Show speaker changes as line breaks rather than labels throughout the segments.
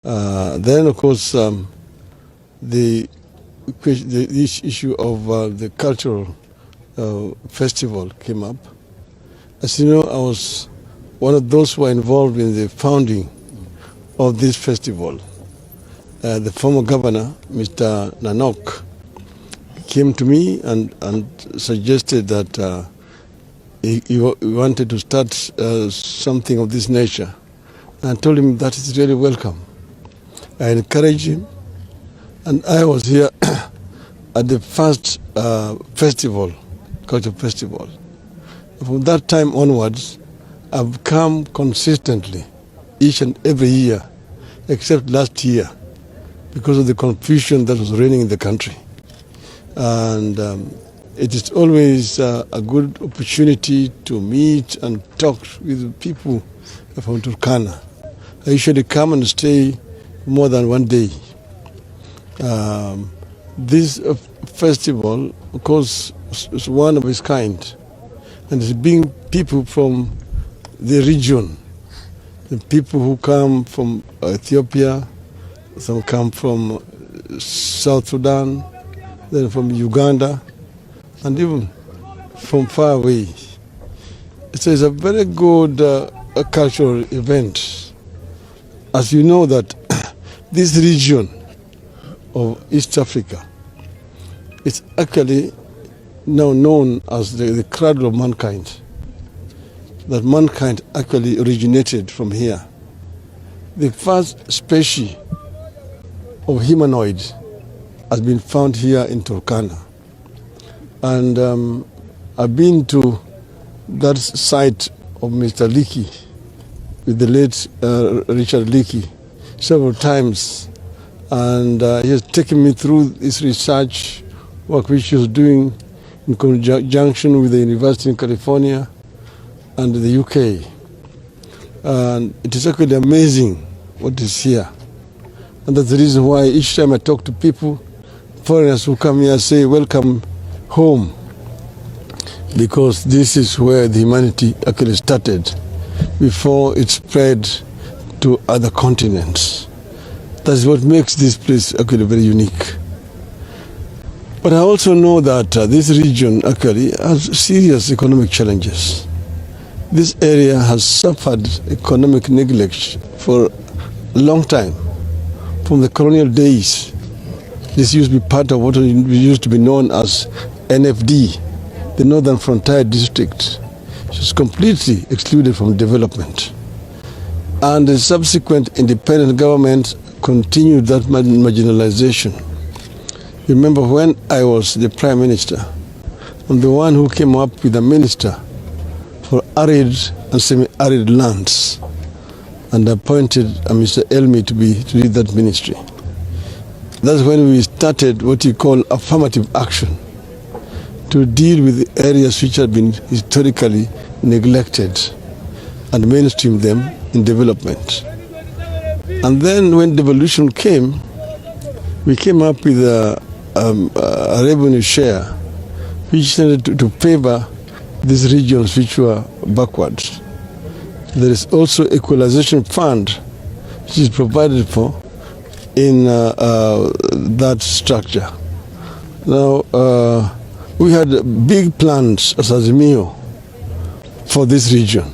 Then, of course, the issue of the cultural festival came up. As you know, I was one of those who were involved in the founding of this festival. The former governor, Mr. Nanok, came to me and suggested that he wanted to start something of this nature. And I told him that is really welcome. I encouraged him, and I was here at the first festival, cultural festival. From that time onwards, I've come consistently each and every year, except last year, because of the confusion that was reigning in the country. And it is always a good opportunity to meet and talk with people from Turkana. I usually come and stay more than one day. This festival, of course, is one of its kind, and it's being people from the region, the people who come from Ethiopia, some come from South Sudan, then from Uganda, and even from far away. So it's a very good cultural event. As you know that this region of East Africa is actually now known as the cradle of mankind, that mankind actually originated from here. The first species of humanoid has been found here in Turkana. And I've been to that site of Mr. Leakey, with the late Richard Leakey, several times. And he has taken me through this research work which he was doing in conjunction with the University in California and the UK. And it is actually amazing what is here. And that's the reason why each time I talk to people, foreigners who come here say, welcome home, because this is where the humanity actually started before it spread to other continents. That's what makes this place actually very unique. But I also know that this region actually has serious economic challenges. This area has suffered economic neglect for a long time. From the colonial days, this used to be part of what used to be known as NFD, the Northern Frontier District. It was completely excluded from development. And the subsequent independent government continued that marginalization. Remember when I was the Prime Minister, I'm the one who came up with a minister for arid and semi-arid lands, and appointed Mr. Elmi to lead that ministry. That's when we started what you call affirmative action, to deal with the areas which have been historically neglected and mainstream them in development. And then when devolution came, we came up with a revenue share which tended to favor these regions which were backwards. There is also equalization fund which is provided for in that structure. Now, we had big plans as Azimio for this region,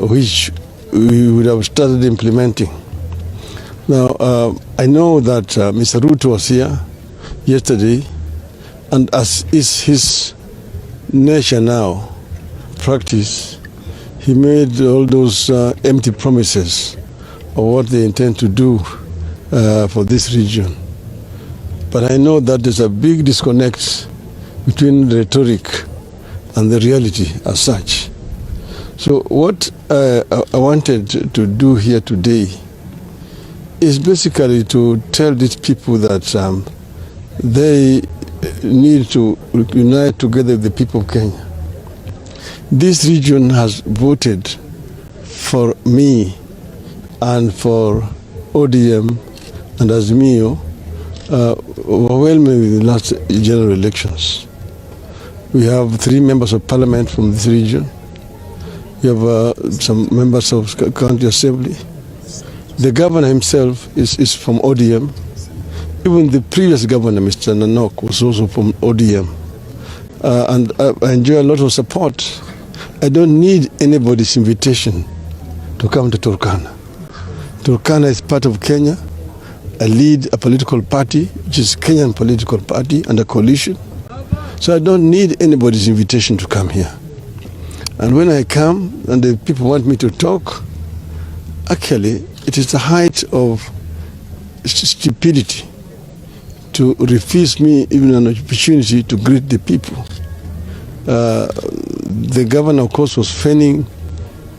which we would have started implementing. Now, I know that Mr. RUTO was here yesterday, and as is his nature now, practice, he made all those empty promises of what they intend to do for this region. But I know that there's a big disconnect between the rhetoric and the reality as such. So what I wanted to do here today is basically to tell these people that they need to unite together with the people of Kenya. This region has voted for me and for ODM and Azimio overwhelmingly in the last general elections. We have 3 members of parliament from this region. We have some members of county assembly. The governor himself is from ODM. Even the previous governor, Mr. Nanok, was also from ODM. And I enjoy a lot of support. I don't need anybody's invitation to come to Turkana. Turkana is part of Kenya. I lead a political party, which is Kenyan political party, and a coalition. So I don't need anybody's invitation to come here. And when I come and the people want me to talk, actually, it is the height of stupidity to refuse me even an opportunity to greet the people. The governor, of course, was feigning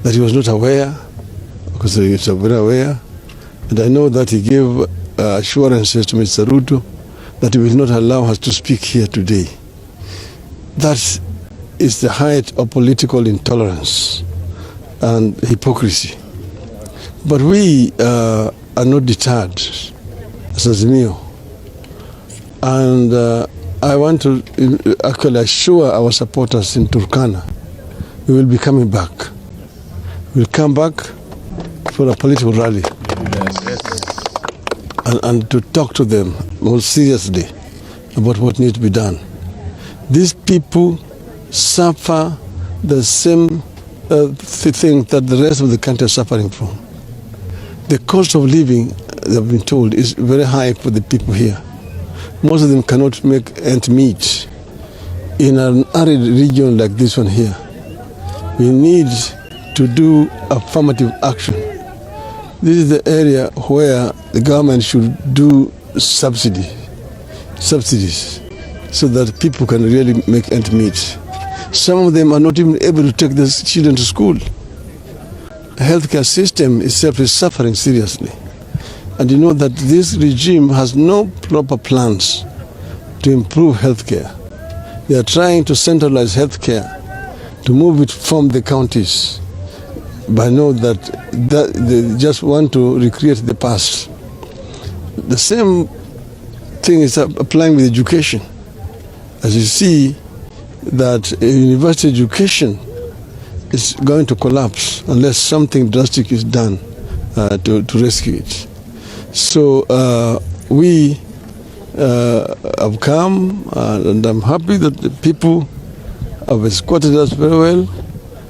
that he was not aware, because he is very aware. And I know that he gave assurances to Mr. RUTO that he will not allow us to speak here today. That is the height of political intolerance and hypocrisy. But we are not deterred as Azimio. And I want to actually assure our supporters in Turkana, we will be coming back. We'll come back for a political rally. And to talk to them more seriously about what needs to be done. These people suffer the same thing that the rest of the country is suffering from. The cost of living, they've been told, is very high for the people here. Most of them cannot make ends meet. In an arid region like this one here, we need to do affirmative action. This is the area where the government should do subsidies so that people can really make ends meet. Some of them are not even able to take their children to school. The healthcare system itself is suffering seriously. And you know that this regime has no proper plans to improve healthcare. They are trying to centralize healthcare, to move it from the counties. But I know that they just want to recreate the past. The same thing is applying with education. As you see, that university education is going to collapse unless something drastic is done to rescue it. So we have come, and I'm happy that the people have escorted us very well.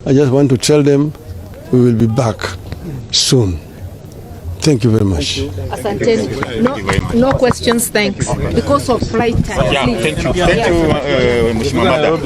I just want to tell them we will be back soon. Thank you very much.
Asante. No questions, thanks. Because of flight time.
Yeah, thank you. Thank you, Mheshimiwa Madam.